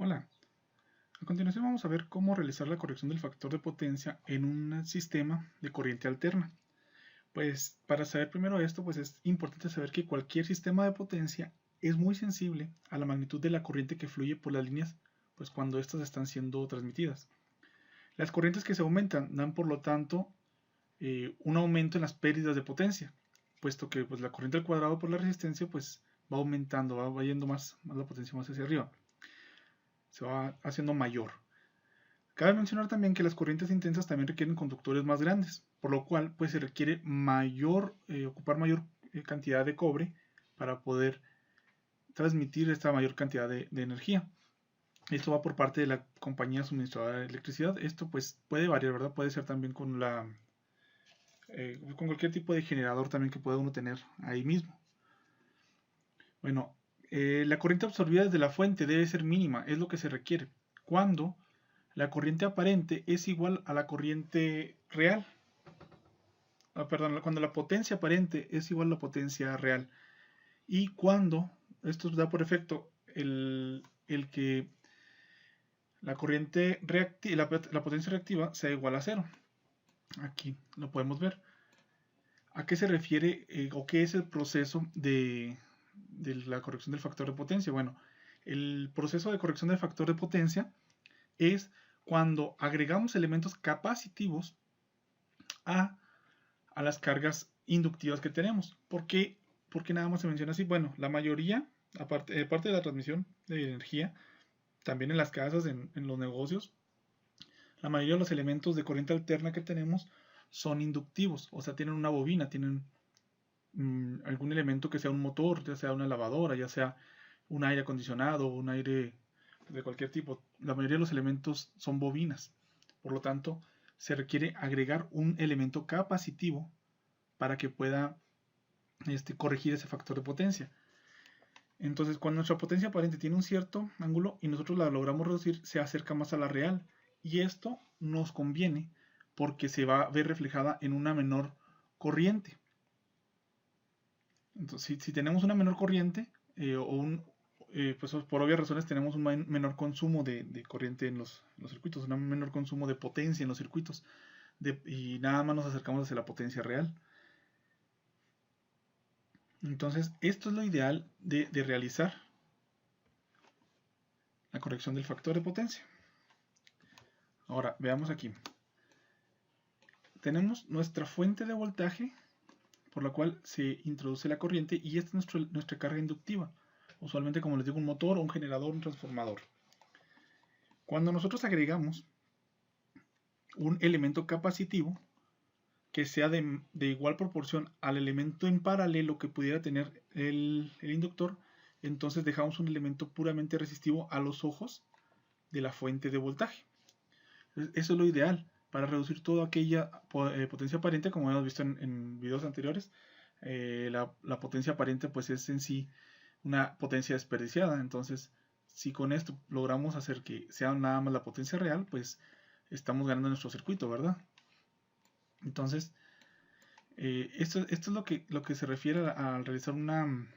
Hola, a continuación vamos a ver cómo realizar la corrección del factor de potencia en un sistema de corriente alterna. Pues para saber primero esto, pues es importante saber que cualquier sistema de potencia es muy sensible a la magnitud de la corriente que fluye por las líneas, pues cuando estas están siendo transmitidas. Las corrientes que se aumentan dan por lo tanto un aumento en las pérdidas de potencia, puesto que pues, la corriente al cuadrado por la resistencia pues va aumentando, va yendo más la potencia más hacia arriba, se va haciendo mayor. Cabe mencionar también que las corrientes intensas también requieren conductores más grandes, por lo cual pues, se requiere ocupar mayor cantidad de cobre para poder transmitir esta mayor cantidad de energía. Esto va por parte de la compañía suministradora de electricidad. Esto pues puede variar, ¿verdad? Puede ser también con cualquier tipo de generador también que pueda uno tener ahí mismo. Bueno, la corriente absorbida desde la fuente debe ser mínima, es lo que se requiere. Cuando la corriente aparente es igual a la corriente real. Perdón, cuando la potencia aparente es igual a la potencia real. Y cuando esto da por efecto el que la corriente reactiva, la potencia reactiva sea igual a cero. Aquí lo podemos ver. ¿A qué se refiere o qué es el proceso de la corrección del factor de potencia? Bueno, el proceso de corrección del factor de potencia es cuando agregamos elementos capacitivos a las cargas inductivas que tenemos. ¿Por qué nada más se menciona así? Bueno, la mayoría, aparte de la transmisión de energía, también en las casas, en los negocios, la mayoría de los elementos de corriente alterna que tenemos son inductivos, o sea, tienen una bobina, tienen algún elemento que sea un motor, ya sea una lavadora, ya sea un aire acondicionado, un aire de cualquier tipo. La mayoría de los elementos son bobinas. Por lo tanto, se requiere agregar un elemento capacitivo para que pueda corregir ese factor de potencia. Entonces, cuando nuestra potencia aparente tiene un cierto ángulo y nosotros la logramos reducir, se acerca más a la real. Y esto nos conviene porque se va a ver reflejada en una menor corriente. Entonces, si tenemos una menor corriente, pues por obvias razones tenemos un menor consumo de corriente en los circuitos, un menor consumo de potencia en los circuitos, y nada más nos acercamos hacia la potencia real. Entonces, esto es lo ideal de realizar la corrección del factor de potencia. Ahora, veamos aquí. Tenemos nuestra fuente de voltaje por la cual se introduce la corriente y esta es nuestra carga inductiva. Usualmente, como les digo, un motor, un generador, un transformador. Cuando nosotros agregamos un elemento capacitivo que sea de igual proporción al elemento en paralelo que pudiera tener el inductor, entonces dejamos un elemento puramente resistivo a los ojos de la fuente de voltaje. Eso es lo ideal para reducir toda aquella potencia aparente, como hemos visto en videos anteriores. La potencia aparente pues es en sí una potencia desperdiciada. Entonces, si con esto logramos hacer que sea nada más la potencia real, pues estamos ganando nuestro circuito, ¿verdad? Entonces, esto es lo que se refiere a realizar una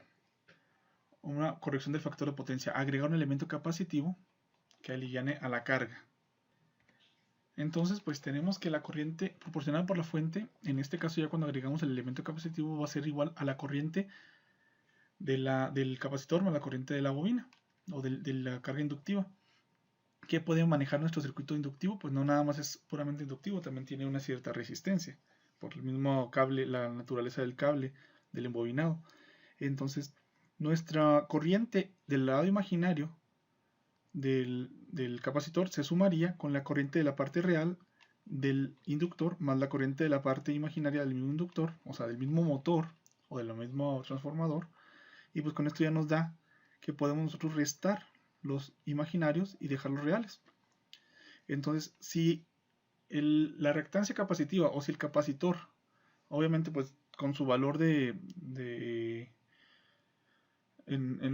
corrección del factor de potencia, agregar un elemento capacitivo que aliviane a la carga. Entonces, pues tenemos que la corriente proporcionada por la fuente, en este caso ya cuando agregamos el elemento capacitivo, va a ser igual a la corriente del capacitor más la corriente de la bobina o de la carga inductiva. ¿Qué puede manejar nuestro circuito inductivo? Pues no nada más es puramente inductivo, también tiene una cierta resistencia por el mismo cable, la naturaleza del cable, del embobinado. Entonces, nuestra corriente del lado imaginario del capacitor se sumaría con la corriente de la parte real del inductor más la corriente de la parte imaginaria del mismo inductor, o sea, del mismo motor o del mismo transformador, y pues con esto ya nos da que podemos nosotros restar los imaginarios y dejarlos reales. Entonces, si la reactancia capacitiva o si el capacitor, obviamente pues con su valor en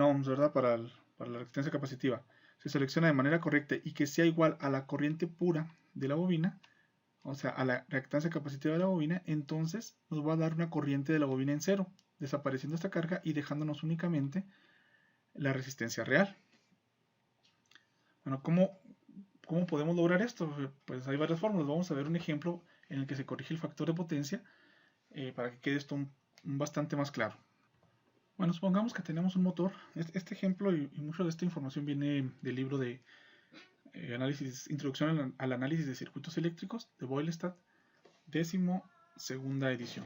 ohms, ¿verdad? Para la reactancia capacitiva, se selecciona de manera correcta y que sea igual a la corriente pura de la bobina, o sea, a la reactancia capacitiva de la bobina, entonces nos va a dar una corriente de la bobina en cero, desapareciendo esta carga y dejándonos únicamente la resistencia real. Bueno, ¿cómo podemos lograr esto? Pues hay varias fórmulas. Vamos a ver un ejemplo en el que se corrige el factor de potencia para que quede esto bastante más claro. Bueno, supongamos que tenemos un motor. Este ejemplo y mucho de esta información viene del libro de Introducción al análisis de circuitos eléctricos de Boylestad, 12ª edición,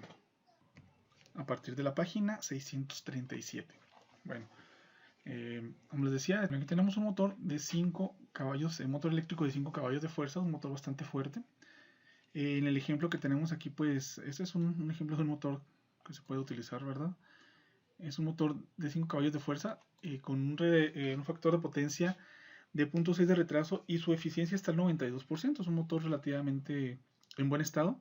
a partir de la página 637. Bueno, como les decía, aquí tenemos un motor de 5 caballos, un motor eléctrico de 5 caballos de fuerza, un motor bastante fuerte. En el ejemplo que tenemos aquí, pues, este es un ejemplo de un motor que se puede utilizar, ¿verdad? Es un motor de 5 caballos de fuerza con un factor de potencia de 0.6 de retraso y su eficiencia está al 92%. Es un motor relativamente en buen estado.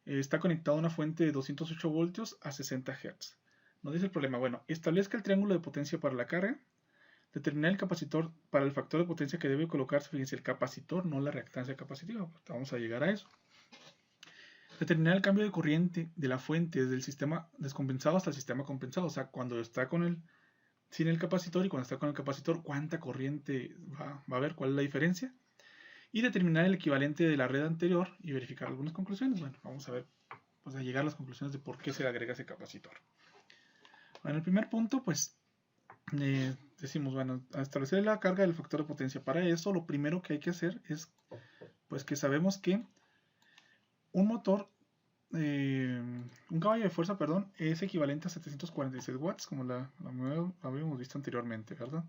Está conectado a una fuente de 208 voltios a 60 Hz. Nos dice el problema. Bueno, establezca el triángulo de potencia para la carga. Determinar el capacitor para el factor de potencia que debe colocarse. Fíjense, el capacitor, no la reactancia capacitiva. Vamos a llegar a eso. Determinar el cambio de corriente de la fuente desde el sistema descompensado hasta el sistema compensado. O sea, cuando está sin el capacitor y cuando está con el capacitor, cuánta corriente va a haber, cuál es la diferencia. Y determinar el equivalente de la red anterior y verificar algunas conclusiones. Bueno, vamos a ver, pues a llegar a las conclusiones de por qué se le agrega ese capacitor. Bueno, el primer punto, pues decimos, bueno, a establecer la carga del factor de potencia. Para eso, lo primero que hay que hacer es, pues que sabemos que un motor, un caballo de fuerza, perdón, es equivalente a 746 watts, como la habíamos visto anteriormente, ¿verdad?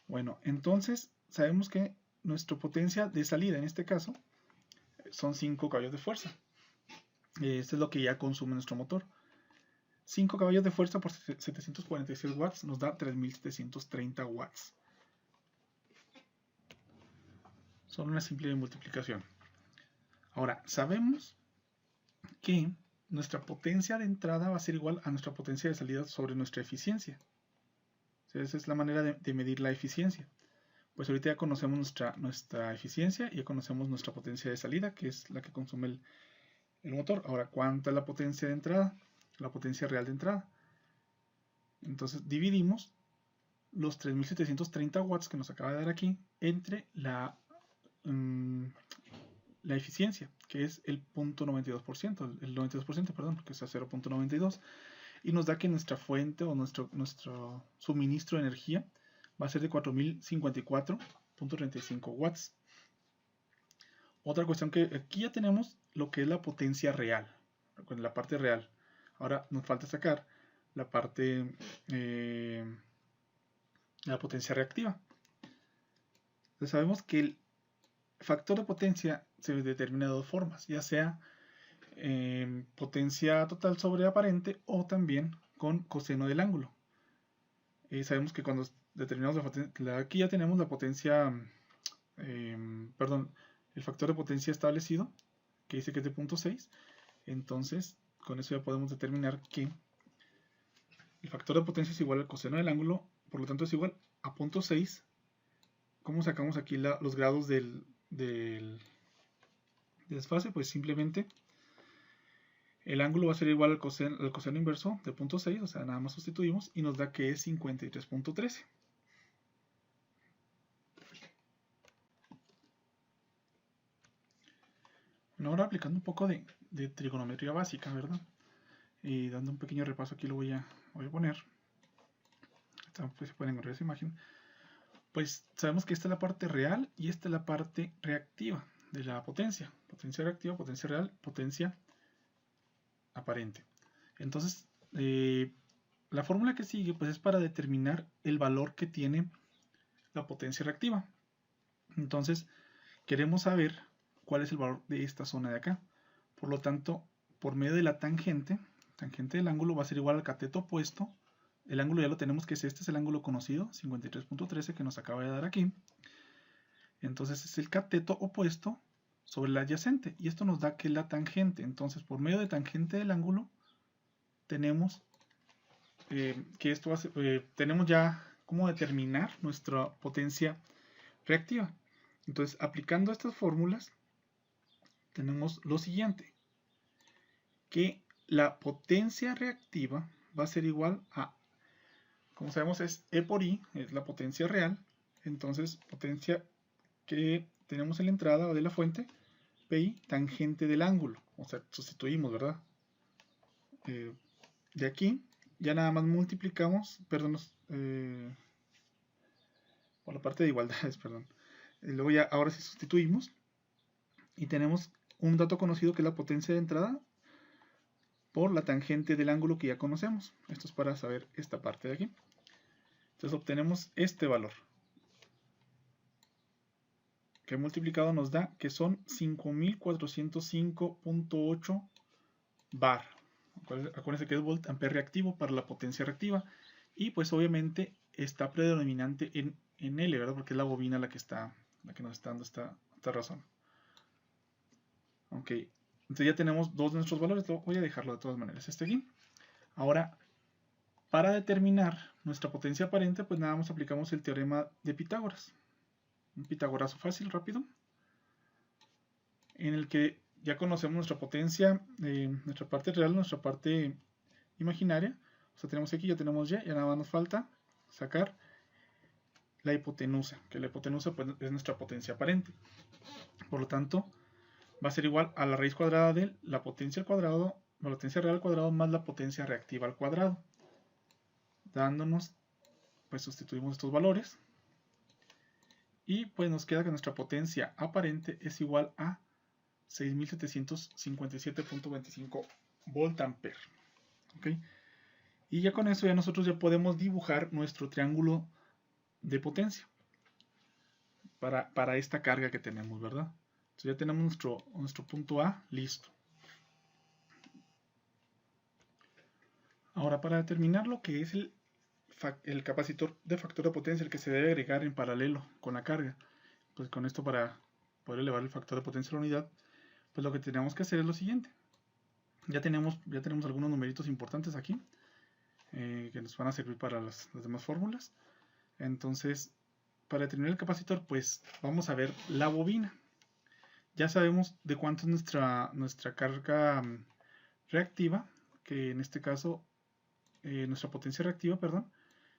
Bueno, entonces sabemos que nuestra potencia de salida, en este caso, son 5 caballos de fuerza. Esto es lo que ya consume nuestro motor. 5 caballos de fuerza por 746 watts nos da 3730 watts. Son una simple multiplicación. Ahora, sabemos que nuestra potencia de entrada va a ser igual a nuestra potencia de salida sobre nuestra eficiencia. O sea, esa es la manera de medir la eficiencia. Pues ahorita ya conocemos nuestra eficiencia y ya conocemos nuestra potencia de salida, que es la que consume el motor. Ahora, ¿cuánta es la potencia de entrada? La potencia real de entrada. Entonces dividimos los 3730 watts que nos acaba de dar aquí entre la eficiencia, que es el 0.92%, el 92%, perdón, porque es a 0.92, y nos da que nuestra fuente o nuestro suministro de energía va a ser de 4054.35 watts. Otra cuestión que aquí ya tenemos lo que es la potencia real, la parte real. Ahora nos falta sacar la parte la potencia reactiva. Entonces sabemos que el factor de potencia se determina de dos formas, ya sea potencia total sobre aparente o también con coseno del ángulo. Sabemos que cuando determinamos la potencia, aquí ya tenemos la potencia, perdón, el factor de potencia establecido, que dice que es de 0.6. Entonces, con eso ya podemos determinar que el factor de potencia es igual al coseno del ángulo, por lo tanto es igual a 0.6. ¿Cómo sacamos aquí los grados del desfase? Pues simplemente el ángulo va a ser igual al coseno inverso de 0.6, o sea, nada más sustituimos y nos da que es 53.13. Bueno, ahora aplicando un poco de trigonometría básica, ¿verdad? Y dando un pequeño repaso aquí lo voy a poner. Pues se pueden encontrar esa imagen. Pues sabemos que esta es la parte real y esta es la parte reactiva de la potencia. Potencia reactiva, potencia real, potencia aparente. Entonces, la fórmula que sigue pues es para determinar el valor que tiene la potencia reactiva. Entonces, queremos saber cuál es el valor de esta zona de acá. Por lo tanto, por medio de la tangente del ángulo va a ser igual al cateto opuesto. El ángulo ya lo tenemos, que este es el ángulo conocido, 53.13, que nos acaba de dar aquí. Entonces es el cateto opuesto sobre la adyacente, y esto nos da que es la tangente. Entonces, por medio de tangente del ángulo, tenemos que esto tenemos ya cómo determinar nuestra potencia reactiva. Entonces, aplicando estas fórmulas, tenemos lo siguiente, que la potencia reactiva va a ser igual a Como sabemos es E por I, es la potencia real. Entonces potencia que tenemos en la entrada o de la fuente, PI, tangente del ángulo. O sea, sustituimos, ¿verdad? De aquí ya nada más multiplicamos, perdón, por la parte de igualdades, perdón. Luego ya, ahora sí sustituimos y tenemos un dato conocido que es la potencia de entrada por la tangente del ángulo que ya conocemos. Esto es para saber esta parte de aquí. Entonces obtenemos este valor, que multiplicado nos da que son 5405.8 bar. Acuérdense que es volt ampere reactivo para la potencia reactiva. Y pues obviamente está predominante en L, ¿verdad? Porque es la bobina la que nos está dando esta razón. Ok, entonces ya tenemos dos de nuestros valores. Voy a dejarlo de todas maneras aquí. Ahora, para determinar nuestra potencia aparente, pues nada más aplicamos el teorema de Pitágoras. Un pitagorazo fácil, rápido, en el que ya conocemos nuestra potencia, nuestra parte real, nuestra parte imaginaria. O sea, tenemos aquí, ya tenemos Y, ya nada más nos falta sacar la hipotenusa, que la hipotenusa pues, es nuestra potencia aparente. Por lo tanto, va a ser igual a la raíz cuadrada de la potencia al cuadrado, la potencia real al cuadrado más la potencia reactiva al cuadrado. Dándonos, pues sustituimos estos valores. Y pues nos queda que nuestra potencia aparente es igual a 6757.25 voltampere. ¿Okay? Y ya con eso ya nosotros ya podemos dibujar nuestro triángulo de potencia para esta carga que tenemos, ¿verdad? Entonces ya tenemos nuestro punto A listo. Ahora para determinar lo que es el capacitor de factor de potencia, el que se debe agregar en paralelo con la carga, pues con esto para poder elevar el factor de potencia a la unidad, pues lo que tenemos que hacer es lo siguiente. Ya tenemos algunos numeritos importantes aquí que nos van a servir para las demás fórmulas. Entonces, para determinar el capacitor, pues vamos a ver la bobina. Ya sabemos de cuánto es nuestra carga reactiva, que en este caso, nuestra potencia reactiva, perdón,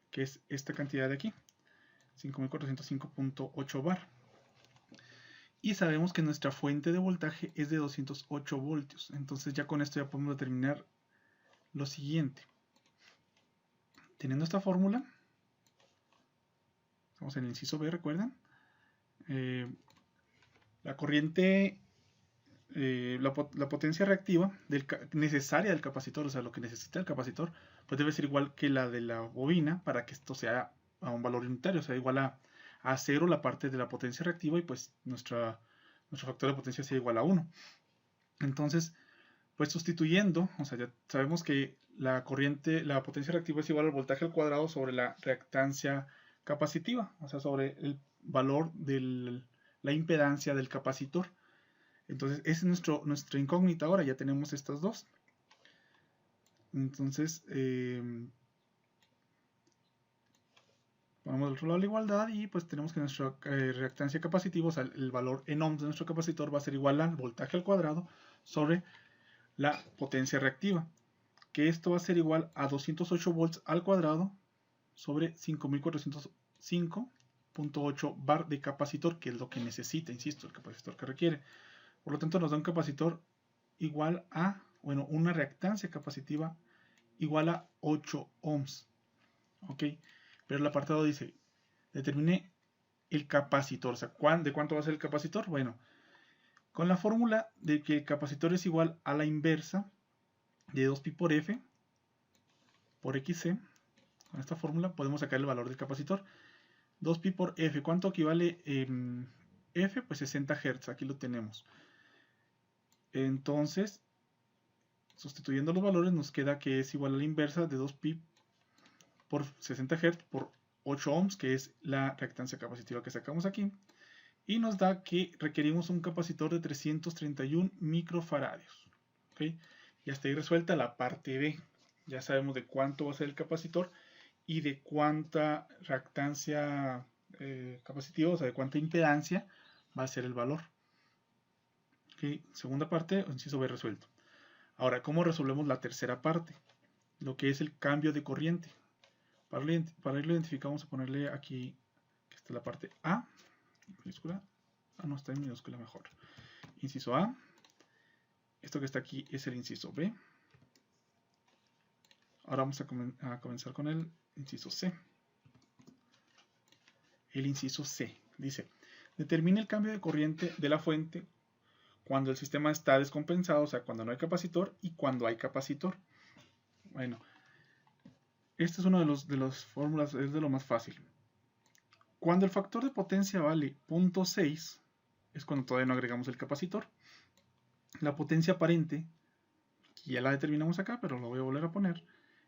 que es esta cantidad de aquí, 5405.8 bar. Y sabemos que nuestra fuente de voltaje es de 208 voltios. Entonces ya con esto ya podemos determinar lo siguiente. Teniendo esta fórmula, estamos en el inciso B, recuerden, la corriente, la potencia reactiva necesaria del capacitor, o sea, lo que necesita el capacitor, pues debe ser igual que la de la bobina para que esto sea a un valor unitario, o sea, igual a 0 la parte de la potencia reactiva y pues nuestro factor de potencia sea igual a 1. Entonces, pues sustituyendo, o sea, ya sabemos que la potencia reactiva es igual al voltaje al cuadrado sobre la reactancia capacitiva, o sea, sobre el valor de la impedancia del capacitor. Entonces, esa es nuestra incógnita ahora, ya tenemos estas dos. Entonces, ponemos del otro lado la igualdad y pues tenemos que nuestra reactancia capacitiva, o sea, el valor en ohms de nuestro capacitor va a ser igual al voltaje al cuadrado sobre la potencia reactiva, que esto va a ser igual a 208 volts al cuadrado sobre 5405.8 bar de capacitor, que es lo que necesita, insisto, el capacitor que requiere. Por lo tanto, nos da un capacitor igual a, bueno, una reactancia capacitiva igual a 8 ohms. ¿Ok? Pero el apartado dice, determine el capacitor, o sea, ¿de cuánto va a ser el capacitor? Bueno, con la fórmula de que el capacitor es igual a la inversa de 2pi por F por XC, con esta fórmula podemos sacar el valor del capacitor. 2pi por F, ¿cuánto equivale F? Pues 60 Hz, aquí lo tenemos. Entonces, sustituyendo los valores nos queda que es igual a la inversa de 2pi por 60 Hz por 8 ohms, que es la reactancia capacitiva que sacamos aquí. Y nos da que requerimos un capacitor de 331 microfaradios. ¿Okay? Y hasta ahí resuelta la parte B. Ya sabemos de cuánto va a ser el capacitor y de cuánta reactancia capacitiva, o sea, de cuánta impedancia va a ser el valor. ¿Okay? Segunda parte, inciso B resuelto. Ahora, ¿cómo resolvemos la tercera parte? Lo que es el cambio de corriente. Para irlo identificado vamos a ponerle aquí, que está la parte A, minúscula. Ah, no, está en minúscula mejor. Inciso A. Esto que está aquí es el inciso B. Ahora vamos a comenzar con el inciso C. El inciso C dice: determine el cambio de corriente de la fuente cuando el sistema está descompensado, o sea, cuando no hay capacitor, y cuando hay capacitor. Bueno, este es uno de las fórmulas, es de lo más fácil. Cuando el factor de potencia vale 0.6, es cuando todavía no agregamos el capacitor. La potencia aparente, que ya la determinamos acá, pero lo voy a volver a poner,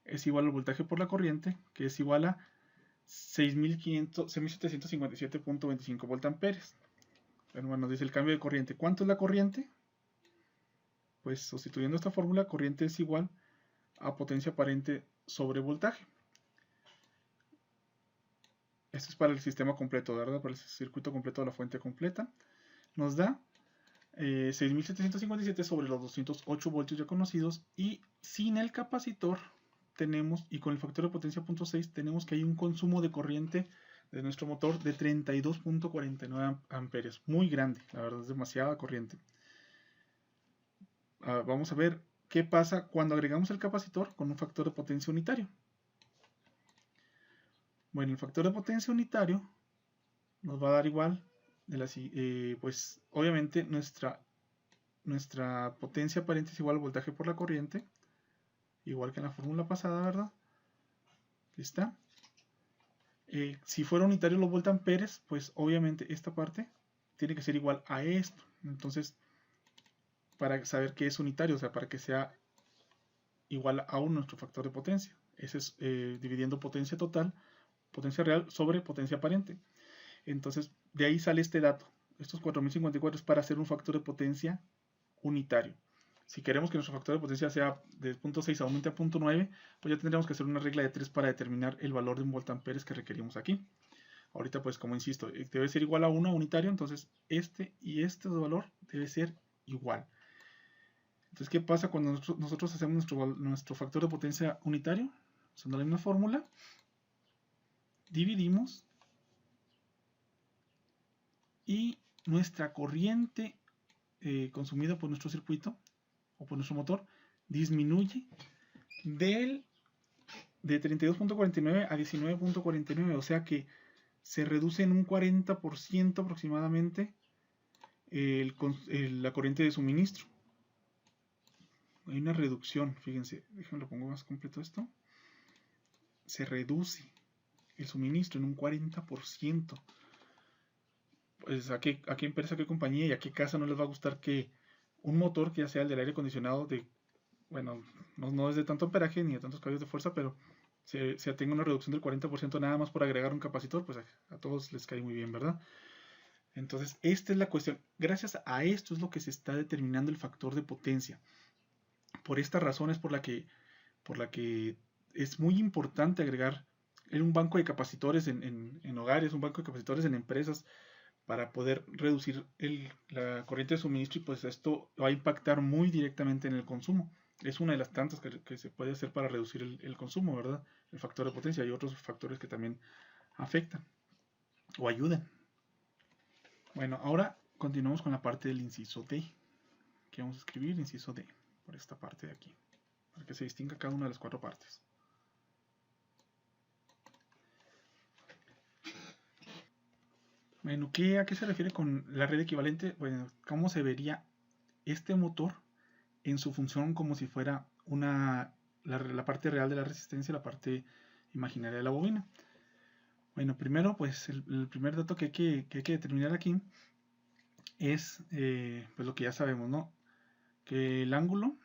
es igual al voltaje por la corriente, que es igual a 6.757.25 voltamperes. Bueno, dice el cambio de corriente. ¿Cuánto es la corriente? Pues sustituyendo esta fórmula, corriente es igual a potencia aparente sobre voltaje. Esto es para el sistema completo, ¿verdad? Para el circuito completo de la fuente completa. Nos da 6.757 sobre los 208 voltios ya conocidos, y sin el capacitor tenemos, y con el factor de potencia 0.6, tenemos que hay un consumo de corriente de nuestro motor de 32.49 amperes. Muy grande, la verdad es demasiada corriente. Vamos a ver qué pasa cuando agregamos el capacitor con un factor de potencia unitario. Bueno, el factor de potencia unitario nos va a dar igual, pues obviamente nuestra potencia aparente es igual al voltaje por la corriente, igual que en la fórmula pasada, ¿verdad? Aquí está. Si fuera unitario los voltamperes, pues obviamente esta parte tiene que ser igual a esto. Entonces, para saber qué es unitario, o sea, para que sea igual a 1 nuestro factor de potencia. Ese es dividiendo potencia total, potencia real sobre potencia aparente. Entonces, de ahí sale este dato. Estos 4054 es para hacer un factor de potencia unitario. Si queremos que nuestro factor de potencia sea de 0.6 aumente a 0.9, pues ya tendríamos que hacer una regla de 3 para determinar el valor de un voltamperes que requerimos aquí. Ahorita, pues como insisto, debe ser igual a 1 unitario, entonces este y este valor debe ser igual. Entonces, ¿qué pasa cuando nosotros hacemos nuestro factor de potencia unitario? Usando la misma fórmula, dividimos y nuestra corriente consumida por nuestro circuito o por nuestro motor disminuye de 32.49 a 19.49, o sea que se reduce en un 40% aproximadamente la corriente de suministro. Hay una reducción, fíjense, déjenme lo pongo más completo esto. Se reduce el suministro en un 40%. Pues ¿a qué empresa, a qué compañía y a qué casa no les va a gustar que un motor que ya sea el del aire acondicionado bueno, no es de tanto amperaje ni de tantos caballos de fuerza, pero se tenga una reducción del 40% nada más por agregar un capacitor, pues a todos les cae muy bien, ¿verdad? Entonces, esta es la cuestión. Gracias a esto es lo que se está determinando el factor de potencia. Por esta razón es por la que es muy importante agregar un banco de capacitores en hogares, un banco de capacitores en empresas, para poder reducir la corriente de suministro, y pues esto va a impactar muy directamente en el consumo. Es una de las tantas que se puede hacer para reducir el consumo, ¿verdad? El factor de potencia. Hay otros factores que también afectan o ayudan. Bueno, ahora continuamos con la parte del inciso D. Que vamos a escribir inciso D por esta parte de aquí, para que se distinga cada una de las 4 partes. Bueno, ¿a qué se refiere con la red equivalente? Bueno, ¿cómo se vería este motor en su función como si fuera la parte real de la resistencia, la parte imaginaria de la bobina? Bueno, primero, pues el primer dato que hay que determinar aquí es pues lo que ya sabemos, ¿no? Que el ángulo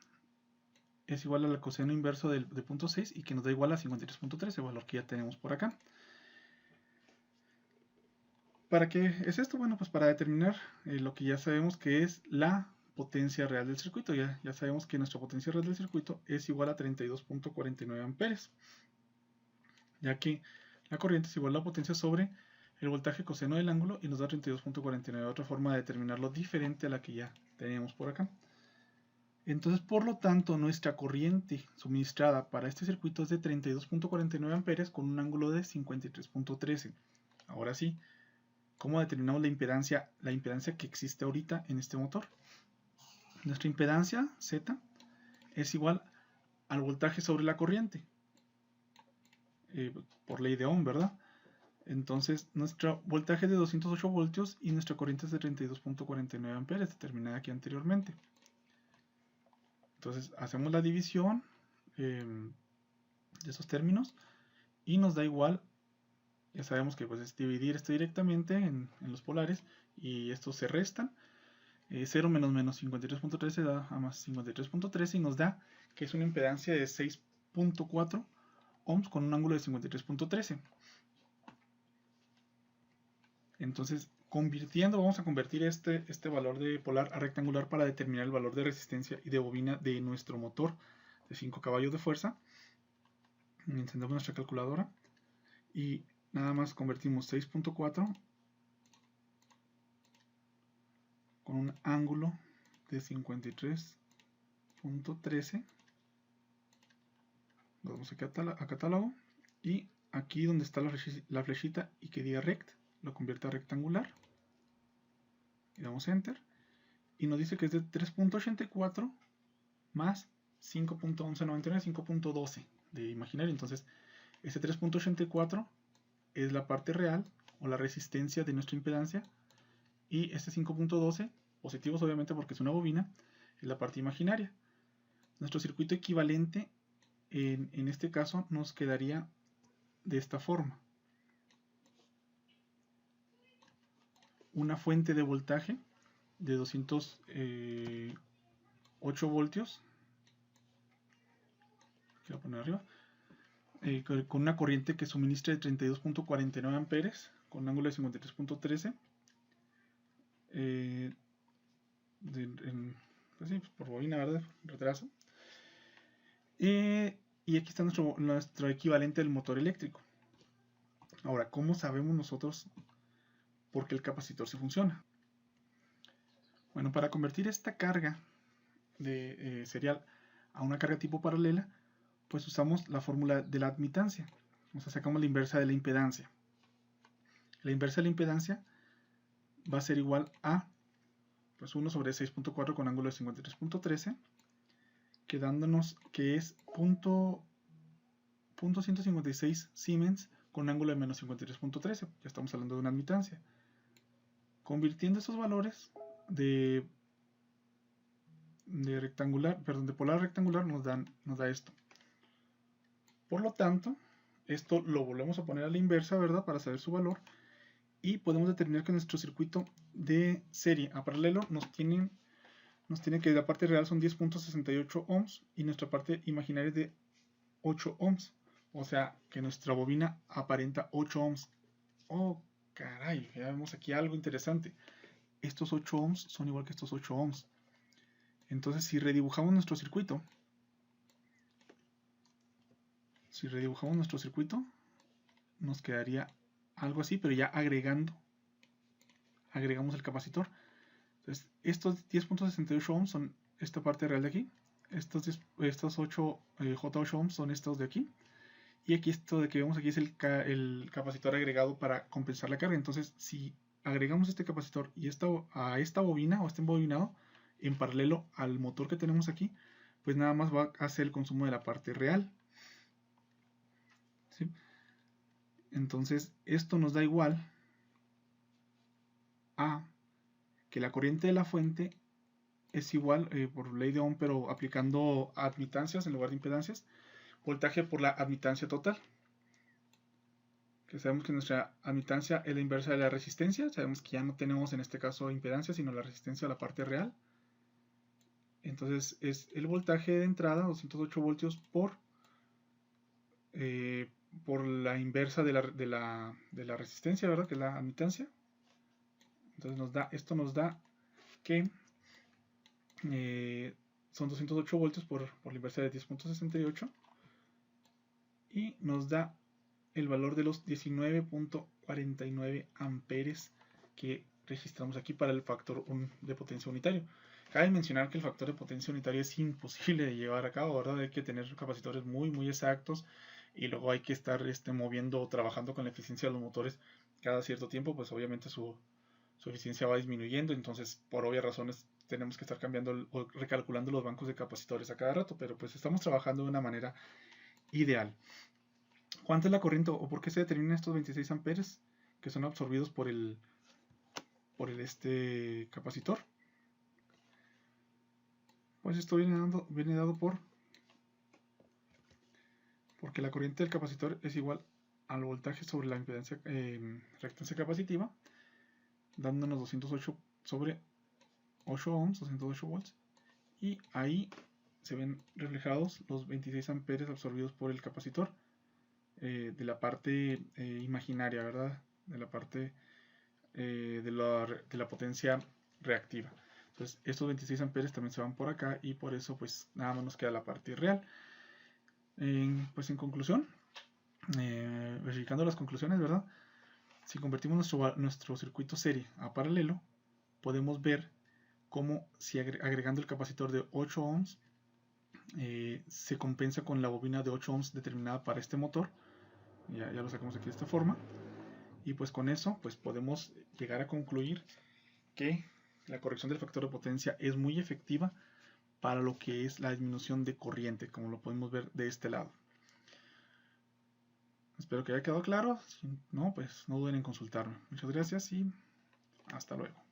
es igual al coseno inverso de 0.6 y que nos da igual a 53.3, el valor que ya tenemos por acá. ¿Para qué es esto? Bueno, pues para determinar lo que ya sabemos que es la potencia real del circuito. Ya sabemos que nuestra potencia real del circuito es igual a 32.49 amperes, ya que la corriente es igual a la potencia sobre el voltaje coseno del ángulo y nos da 32.49. Otra forma de determinarlo diferente a la que ya teníamos por acá. Entonces, por lo tanto, nuestra corriente suministrada para este circuito es de 32.49 amperes con un ángulo de 53.13. Ahora sí, ¿cómo determinamos la impedancia que existe ahorita en este motor? Nuestra impedancia, Z, es igual al voltaje sobre la corriente, por ley de Ohm, ¿verdad? Entonces, nuestro voltaje es de 208 voltios y nuestra corriente es de 32.49 amperes, determinada aquí anteriormente. Entonces, hacemos la división de esos términos y nos da igual. Ya sabemos que pues, es dividir esto directamente en los polares y estos se restan. 0 menos 53.13 da a más 53.13 y nos da que es una impedancia de 6.4 ohms con un ángulo de 53.13. Entonces, vamos a convertir este valor de polar a rectangular para determinar el valor de resistencia y de bobina de nuestro motor de 5 caballos de fuerza. Encendemos nuestra calculadora y nada más convertimos 6.4 con un ángulo de 53.13. Lo damos aquí a catálogo y aquí donde está la flechita y que diga rect, lo convierte a rectangular y damos enter y nos dice que es de 3.84 más 5.1199, 5.12 de imaginario. Entonces ese 3.84 es la parte real o la resistencia de nuestra impedancia y este 5.12, positivos obviamente porque es una bobina, es la parte imaginaria. Nuestro circuito equivalente en este caso nos quedaría de esta forma. Una fuente de voltaje de 208 voltios, voy a poner arriba, con una corriente que suministra de 32.49 amperes con un ángulo de 53.13. Pues sí, por bobina, ¿verdad? Retraso. Y aquí está nuestro equivalente del motor eléctrico. Ahora, ¿cómo sabemos nosotros por qué el capacitor sí funciona? Bueno, para convertir esta carga de serial a una carga tipo paralela, pues usamos la fórmula de la admitancia. O sea, sacamos la inversa de la impedancia. La inversa de la impedancia va a ser igual a pues 1 sobre 6.4 con ángulo de 53.13, quedándonos que es 0.156 Siemens con un ángulo de menos 53.13. Ya estamos hablando de una admitancia. Convirtiendo esos valores de polar a rectangular nos da esto. Por lo tanto, esto lo volvemos a poner a la inversa, ¿verdad? Para saber su valor. Y podemos determinar que nuestro circuito de serie a paralelo nos tiene que la parte real son 10.68 ohms y nuestra parte imaginaria es de 8 ohms. O sea que nuestra bobina aparenta 8 ohms. Oh, caray, ya vemos aquí algo interesante. Estos 8 ohms son igual que estos 8 ohms. Entonces, si redibujamos nuestro circuito, nos quedaría algo así, pero ya agregamos el capacitor. Entonces, estos 10.68 ohms son esta parte real de aquí. Estos 8 J8 ohms son estos de aquí. Y aquí esto de que vemos aquí es el capacitor agregado para compensar la carga. Entonces, si agregamos este capacitor y a esta bobina o este embobinado en paralelo al motor que tenemos aquí, pues nada más va a hacer el consumo de la parte real. ¿Sí? Entonces, esto nos da igual a que la corriente de la fuente es igual, por ley de Ohm, pero aplicando admitancias en lugar de impedancias, voltaje por la admitancia total. Que sabemos que nuestra admitancia es la inversa de la resistencia. Sabemos que ya no tenemos en este caso impedancia, sino la resistencia a la parte real. Entonces es el voltaje de entrada, 208 voltios, por la inversa de la resistencia, ¿verdad? Que es la admitancia. Entonces esto nos da que son 208 voltios por la inversa de 10.68 y nos da el valor de los 19.49 amperes que registramos aquí para el factor de potencia unitario. Cabe mencionar que el factor de potencia unitaria es imposible de llevar a cabo, ¿verdad? Hay que tener capacitores muy exactos y luego hay que estar moviendo o trabajando con la eficiencia de los motores cada cierto tiempo, pues obviamente su eficiencia va disminuyendo, entonces por obvias razones tenemos que estar cambiando o recalculando los bancos de capacitores a cada rato, pero pues estamos trabajando de una manera ideal. ¿Cuánta es la corriente o por qué se determinan estos 26 amperes que son absorbidos por el capacitor? Pues esto viene dado porque la corriente del capacitor es igual al voltaje sobre la impedancia reactancia capacitiva, dándonos 208 sobre 8 ohms, 208 volts, y ahí se ven reflejados los 26 amperes absorbidos por el capacitor de la parte imaginaria, ¿verdad? De la parte de la potencia reactiva. Entonces estos 26 amperes también se van por acá y por eso pues nada más nos queda la parte real. Pues en conclusión, verificando las conclusiones, ¿verdad? Si convertimos nuestro circuito serie a paralelo, podemos ver cómo si agregando el capacitor de 8 ohms se compensa con la bobina de 8 ohms determinada para este motor. Ya lo sacamos aquí de esta forma. Y pues con eso pues podemos llegar a concluir que la corrección del factor de potencia es muy efectiva para lo que es la disminución de corriente, como lo podemos ver de este lado. Espero que haya quedado claro. Si no, pues no duden en consultarme. Muchas gracias y hasta luego.